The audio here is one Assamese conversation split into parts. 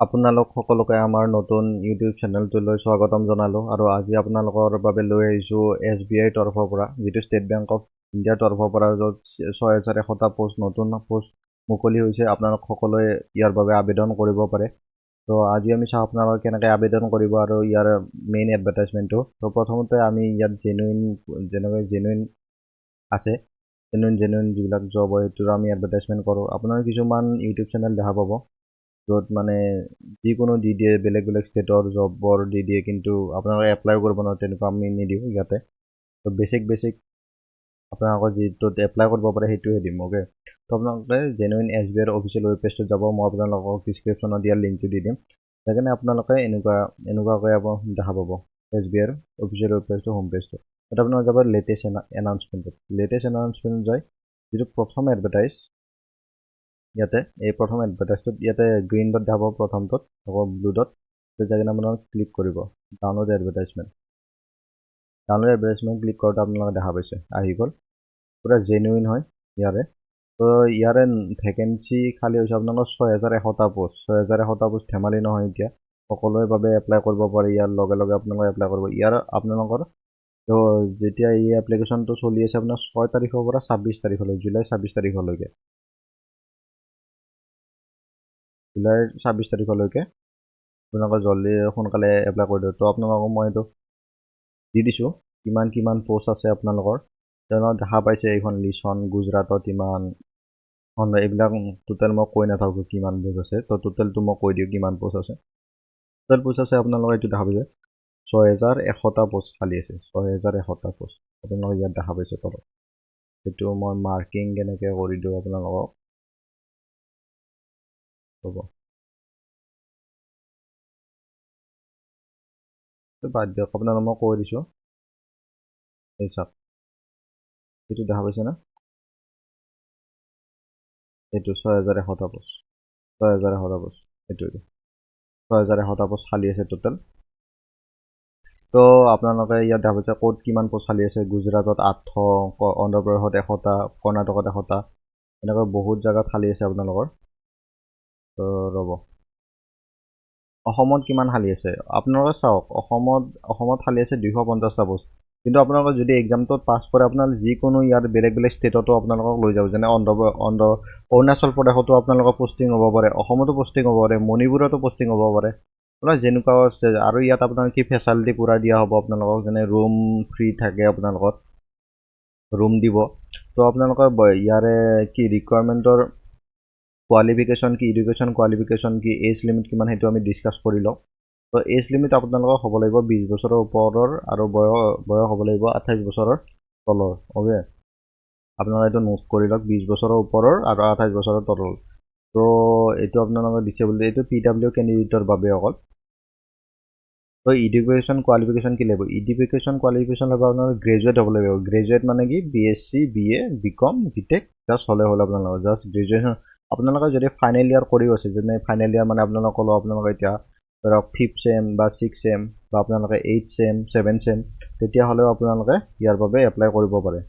আপোনালোক সকলোকে আমাৰ নতুন ইউটিউব চেনেলটোলৈ স্বাগতম জনালোঁ আৰু আজি আপোনালোকৰ বাবে লৈ আহিছোঁ SBI তৰফৰ পৰা যিটো ষ্টেট বেংক অফ ইণ্ডিয়াৰ তৰফৰ পৰা য'ত 6100টা পোষ্ট নতুন পোষ্ট মুকলি হৈছে। আপোনালোক সকলোৱে ইয়াৰ বাবে আবেদন কৰিব পাৰে। তো আজি আমি চাওঁ আপোনালোকে কেনেকৈ আবেদন কৰিব আৰু ইয়াৰ মেইন এডভাৰটাইজমেণ্টটো। তো প্ৰথমতে আমি ইয়াত জেনুইন আছে জেনুইন যিবিলাক জব হয় সেইটো আমি এডভাৰটাইজমেণ্ট কৰোঁ। আপোনালোকে কিছুমান ইউটিউব চেনেল দেখা পাব য'ত মানে যিকোনো দি দিয়ে, বেলেগ বেলেগ ষ্টেটৰ জবৰ দি দিয়ে, কিন্তু আপোনালোকে এপ্লাই কৰিব নোৱাৰে, তেনেকুৱা আমি নিদিওঁ ইয়াতে। তো বেছিক আপোনালোকৰ যিটোত এপ্লাই কৰিব পাৰে সেইটোৱে দিম। অ'কে, তো আপোনালোকে জেনুইন SBIৰ অফিচিয়েল ৱেব পেজটোত যাব। মই আপোনালোকক ডিছক্ৰিপশ্যনত দিয়া লিংকটো দি দিম। সেইকাৰণে আপোনালোকে এনেকুৱাকৈ দেখা পাব SBIৰ অফিচিয়েল ৱেব পেজটো, হোম পেজটো। তাত আপোনালোকে যাব লেটেষ্ট এনাউন্সমেণ্ট যায়, যিটো প্ৰথম এডভাৰটাইজ ইয়াতে এই প্ৰথম এডভাৰটাইজটোত ইয়াতে গ্ৰীণ ডট দেখাব প্ৰথমটোত, আকৌ ব্লু ডট যাই কিনে আপোনালোকে ক্লিক কৰিব ডাউনলোড এডভাৰটাইজমেণ্ট ক্লিক কৰোঁতে আপোনালোকে দেখা পাইছে আহি গ'ল। পূৰা জেনুইন হয় ইয়াৰে। তো ইয়াৰে ভেকেঞ্চি খালী হৈছে আপোনালোকৰ 6100টা পোষ্ট। 6100টা পোষ্ট ধেমালি নহয়। এতিয়া সকলোৰে বাবে এপ্লাই কৰিব পাৰে। ইয়াৰ লগে লগে আপোনালোকে এপ্লাই কৰিব। ইয়াৰ আপোনালোকৰ তো যেতিয়া এই এপ্লিকেশ্যনটো চলি আছে আপোনাৰ 6 তাৰিখৰ পৰা 26 তাৰিখলৈ, জুলাই 26 তাৰিখলৈকে, জুলাইৰ 26 তাৰিখলৈকে আপোনালোকে জলদি সোনকালে এপ্লাই কৰি দিওঁ। তো আপোনালোকক মই এইটো দি দিছোঁ কিমান পোষ্ট আছে আপোনালোকৰ। তেওঁলোকে দেখা পাইছে এইখন লিষ্টখন, গুজৰাটত ইমান, এইবিলাক টোটেল মই কৈ নাথাকোঁ কিমান পোষ্ট আছে। তো টোটেলটো মই কৈ দিওঁ কিমান পোষ্ট আছে। টোটেল পোষ্ট আছে আপোনালোকে এইটো দেখা পাইছে 6100টা পোষ্ট খালী আছে। 6100টা পোষ্ট আপোনালোকে ইয়াত দেখা পাইছে তলত। সেইটো মই মাৰ্কিং কেনেকৈ কৰি দিওঁ আপোনালোকক হ'ব। বাদ দিয়ক, আপোনালোকক মই কৈ দিছোঁ। এই চাওক, এইটো দেখা পাইছে না, এইটো 6100টা পোষ্ট, 6100টা পোষ্ট, এইটো 6100টা পোষ্ট খালী আছে টোটেল। তো আপোনালোকে ইয়াত দেখা পাইছে ক'ত কিমান পোষ্ট খালী আছে। গুজৰাটত 800, অন্ধ্ৰপ্ৰদেশত 100টা, কৰ্ণাটকত 100টা, এনেকৈ বহুত জেগাত খালী আছে আপোনালোকৰ। তো ৰ'ব, অসমত কিমান খালী আছে আপোনালোকে চাওক। অসমত খালী আছে 250টা পোষ্ট। কিন্তু আপোনালোকে যদি এক্সামটোত পাছ কৰে, আপোনালোকে যিকোনো ইয়াত বেলেগ ষ্টেটতো আপোনালোকক লৈ যাব। যেনে অৰুণাচল প্ৰদেশতো আপোনালোকৰ পষ্টিং হ'ব পাৰে, অসমতো পষ্টিং হ'ব পাৰে, মণিপুৰতো পষ্টিং হ'ব পাৰে, আপোনাৰ যেনেকুৱা আছে। আৰু ইয়াত আপোনালোকে কি ফেচিলিটি পূৰা দিয়া হ'ব আপোনালোকক, যেনে ৰুম ফ্ৰী থাকে, আপোনালোকক ৰুম দিব। তো আপোনালোকৰ ইয়াৰে কি ৰিকুৱাৰমেণ্টৰ কোৱালিফিকেশ্যন কি, এডুকেশ্যন কোৱালিফিকেশ্যন কি, এজ লিমিট কিমান, সেইটো আমি ডিছকাছ কৰি লওঁ। তো এজ লিমিট আপোনালোকৰ হ'ব লাগিব 20 বছৰৰ ওপৰৰ, আৰু বয়স হ'ব লাগিব 28 বছৰৰ তলৰ। অ'কে, আপোনালোকে এইটো নোট কৰি লওক, 20 বছৰৰ ওপৰৰ আৰু 28 বছৰৰ তলৰ। তো এইটো আপোনালোকে দিছে বুলি, এইটো PW কেণ্ডিডেটৰ বাবে অকল। তো এডুকেশ্যন কোৱালিফিকেশ্যন কি লাগিব? এডুকেশ্যন কোৱালিফিকেশ্যন লাগিব আপোনালোকে গ্ৰেজুৱেট হ'ব লাগিব। গ্ৰেজুৱেট মানে কি, BSc, BA, BCom, BTech just হ'লে হ'ল আপোনালোকৰ, জাষ্ট গ্ৰেজুৱেশ্যন। আপোনালোকে যদি ফাইনেল ইয়াৰ কৰিও আছে, যেনে ফাইনেল ইয়াৰ মানে আপোনালোকে ক'লো, আপোনালোকে এতিয়া ধৰক 5th চেম বা 6th চেম বা আপোনালোকে 8th চেম 7th চেম, তেতিয়াহ'লেও আপোনালোকে ইয়াৰ বাবে এপ্লাই কৰিব পাৰে।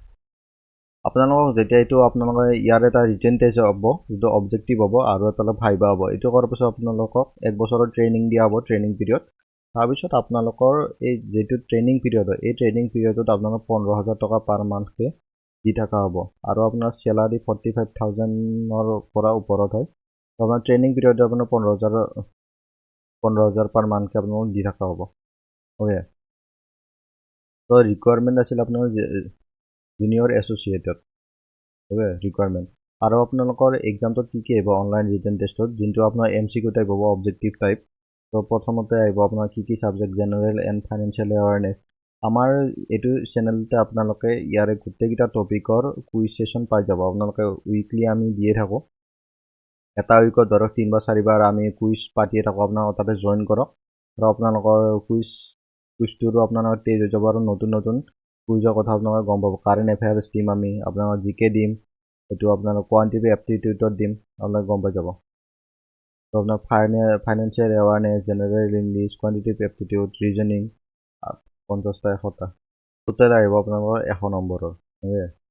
আপোনালোকক যেতিয়া এইটো আপোনালোকে ইয়াৰ এটা ৰিটেন টেষ্ট হ'ব, যিটো অবজেক্টিভ হ'ব, আৰু এটা ভাইবা হ'ব। এইটো কৰাৰ পিছত আপোনালোকক 1 বছৰৰ ট্ৰেইনিং দিয়া হ'ব, ট্ৰেইনিং পিৰিয়ড। তাৰপিছত আপোনালোকৰ এই যিটো ট্ৰেইনিং পিৰিয়ড হয়, এই ট্ৰেইনিং পিৰিয়ডত আপোনালোক 15,000 টকা পাৰ মান্থকৈ দি থকা হ'ব। আৰু আপোনাৰ চেলাৰী 45,000ৰ পৰা ওপৰত হয়। তো আপোনাৰ ট্ৰেইনিং পিৰিয়ডত আপোনাৰ 15,000 পাৰ মান্থকৈ আপোনালোকক দি থকা হ'ব। অ'কে, তো ৰিকুৱাৰমেণ্ট আছিল আপোনাৰ জুনিয়ৰ এছ'চিয়েটত। Okay, requirement. আৰু আপোনালোকৰ এক্সামটোত কি আহিব অনলাইন ৰিটেন টেষ্টত, যোনটো আপোনাৰ MCQ টাইপ হ'ব, অবজেক্টিভ টাইপ। তো প্ৰথমতে আহিব আপোনাৰ কি subject, general and financial awareness. আমাৰ এইটো চেনেলতে আপোনালোকে ইয়াৰে গোটেইকেইটা টপিকৰ কুইজ ছেশ্যন পাই যাব। আপোনালোকে উইকলি আমি দিয়ে থাকোঁ, এটা উইকত ধৰক 3 বা 4 বাৰ আমি কুইজ পাতিয়ে থাকোঁ। আপোনালোকে তাতে জইন কৰক, আৰু আপোনালোকৰ কুইজটোৰো আপোনালোকৰ তেজ হৈ যাব, আৰু নতুন কুইজৰ কথা আপোনালোকে গম পাব। কাৰেণ্ট এফেয়াৰ্ছ দিম আমি, আপোনালোকক GK দিম, সেইটো আপোনালোক কোৱান্টিটিভ এপ্টিটিউডত দিম, আপোনালোকে গম পাই যাব। তো আপোনাৰ financial awareness, general English, quantitative aptitude, reasoning, 50টা 100টা, টোটেল আহিব আপোনালোকৰ 100 নম্বৰৰ।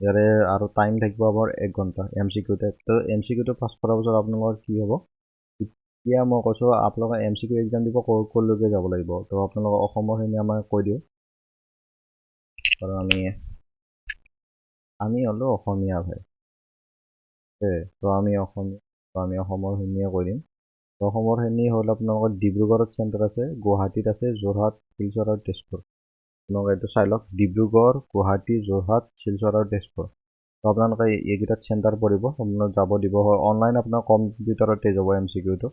ইয়াৰে আৰু টাইম থাকিব আমাৰ 1 ঘণ্টা। MCQ type. তো MCQটো পাছ কৰাৰ পিছত আপোনালোকৰ কি হ'ব, এতিয়া মই কৈছোঁ আপোনালোকে MCQ এক্সাম দিব ক'লৈকে যাব লাগিব। তো আপোনালোকৰ অসমৰখিনি আমাক কৈ দিওঁ, কাৰণ আমি হ'লো অসমীয়া ভাই। তো আমি অসমৰখিনিয়ে কৈ দিম। তো অসমৰখিনি হ'ল আপোনালোকৰ ডিব্ৰুগড়ত চেণ্টাৰ আছে, গুৱাহাটীত আছে, যোৰহাট, শিলচৰ আৰু তেজপুৰ। আপোনালোকে এইটো চাই লওক, ডিব্ৰুগড়, গুৱাহাটী, যোৰহাট, শিলচৰ আৰু তেজপুৰ। তো আপোনালোকে এইকেইটাত চেণ্টাৰ পৰিব, আপোনালোক যাব দিব। অনলাইন আপোনাৰ কম্পিউটাৰতে যাব MCQটো।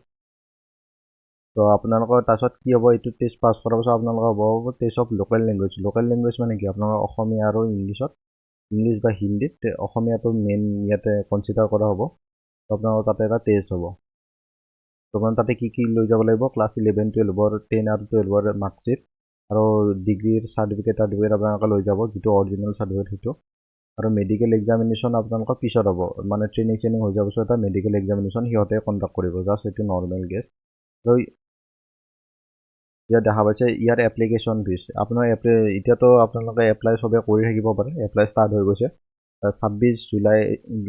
তো আপোনালোকৰ তাৰপিছত কি হ'ব, এইটো টেষ্ট পাছ কৰাৰ পাছত আপোনালোকৰ হ'ব taste of local language. Local language মানে কি, আপোনালোকৰ অসমীয়া আৰু ইংলিছ বা হিন্দীত অসমীয়াটো মেইন ইয়াতে কনচিডাৰ কৰা হ'ব। তো আপোনালোকৰ তাতে এটা টেষ্ট হ'ব। তো মানে তাতে কি লৈ যাব লাগিব, ক্লাছ 11, 12, 10 আৰু 12 মাৰ্কশ্বিট আৰু ডিগ্ৰীৰ চাৰ্টিফিকেট আপোনালোকে লৈ যাব, যিটো অৰিজিনেল চাৰ্টিফিকেট সেইটো। আৰু মেডিকেল এক্সামিনেশ্যন আপোনালোকৰ পিছত হ'ব, মানে ট্ৰেইনিং হৈ যোৱাৰ পিছত এটা মেডিকেল এক্সামিনেশ্যন সিহঁতে কণ্ডাক্ট কৰিব, জাষ্ট এইটো নৰ্মেল কেছ। তো ইয়াত দেখা পাইছে ইয়াৰ এপ্লিকেশ্যন ফিজ। আপোনাৰ এতিয়াতো আপোনালোকে এপ্লাই চবে কৰি থাকিব পাৰে, এপ্লাই ষ্টাৰ্ট হৈ গৈছে। 26 July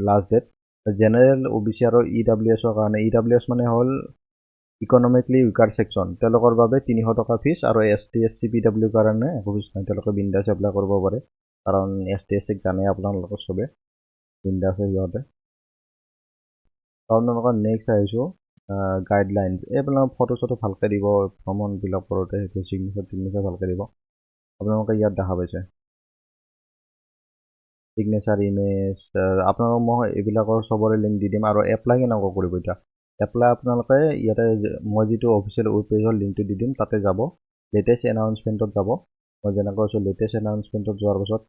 last date. General OBC আৰু EWSৰ কাৰণে, EWS মানে হ'ল ইকনমিকলি উইকাৰ ছেকশ্যন, তেওঁলোকৰ বাবে 300 টকা ফিজ। আৰু ST SC PW কাৰণে একো ফিজ নাই, তেওঁলোকে বিন্দাছ এপ্লাই কৰিব পাৰে, কাৰণ ST SC জানে আপোনালোকৰ চবে বিন্দাছ সিহঁতে। আপোনালোকৰ নেক্সট আহিছোঁ গাইডলাইনছ। এইবিলাক ফটো চটো ভালকৈ দিব, ভ্ৰমণবিলাক কৰোঁতে সেইটো চিগনেচাৰ ভালকৈ দিব। আপোনালোকে ইয়াত দেখা পাইছে চিগনেচাৰ ইমেজ। আপোনালোকক মই এইবিলাকৰ চবৰে লিংক দি দিম। আৰু এপ্লাই কেনেকৈ কৰিব এতিয়া, এপ্লাই আপোনালোকে ইয়াতে মই যিটো অফিচিয়েল ৱেব পেজৰ লিংকটো দি দিম, তাতে যাব, লেটেষ্ট এনাউন্সমেণ্টত যাব। মই যেনেকৈ কৈছোঁ, লেটেষ্ট এনাউন্সমেণ্টত যোৱাৰ পাছত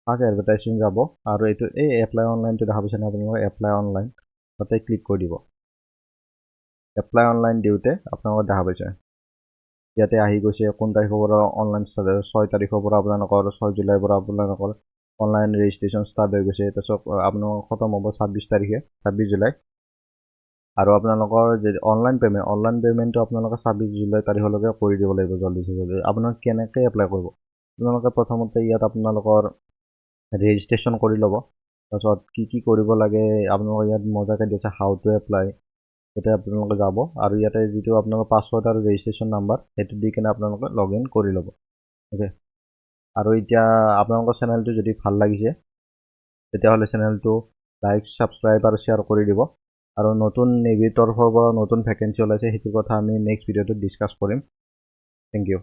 ফাৰ্ষ্ট এডভাৰটাইজমেণ্ট যাব, আৰু এইটো এপ্লাই অনলাইনটো দেখা পাইছে নে আপোনালোকে, এপ্লাই অনলাইন, তাতে ক্লিক কৰি দিব। এপ্লাই অনলাইন দিওঁতে আপোনালোকে দেখা পাইছে ইয়াতে আহি গৈছে কোন তাৰিখৰ পৰা অনলাইন ষ্টাৰ্ট, 6 তাৰিখৰ পৰা আপোনালোকৰ 6 জুলাইৰ পৰা আপোনালোকৰ অনলাইন ৰেজিষ্ট্ৰেশ্যন ষ্টাৰ্ট হৈ গৈছে। তাৰপিছত আপোনালোকৰ খতম হ'ব 26 তাৰিখে, 26 জুলাই। আৰু আপোনালোকৰ যদি অনলাইন পে'মেণ্টটো আপোনালোকে 26 জুলাই তাৰিখলৈকে কৰি দিব লাগিব, জল্দি। আপোনালোকে কেনেকৈ এপ্লাই কৰিব, আপোনালোকে প্ৰথমতে ইয়াত আপোনালোকৰ ৰেজিষ্ট্ৰেশ্যন কৰি ল'ব। তাৰপিছত কি কৰিব লাগে আপোনালোকৰ ইয়াত মজাকৈ দিছে, হাউ টু এপ্লাই। ইয়াতে আপোনালোকে যাব, আৰু ইয়াতে যিটো আপোনালোকৰ পাছৱৰ্ড আৰু ৰেজিষ্ট্ৰেশ্যন নাম্বাৰ সেইটো দি কিনে আপোনালোকে লগ ইন কৰি ল'ব। অ'কে, আৰু এতিয়া আপোনালোকৰ চেনেলটো যদি ভাল লাগিছে তেতিয়াহ'লে চেনেলটো লাইক, ছাবস্ক্ৰাইব আৰু শ্বেয়াৰ কৰি দিব। আৰু নতুন নেভিৰ তৰফৰ পৰা নতুন ভেকেঞ্চি ওলাইছে, সেইটো কথা আমি নেক্সট ভিডিঅ'টোত ডিছকাছ কৰিম। Thank U.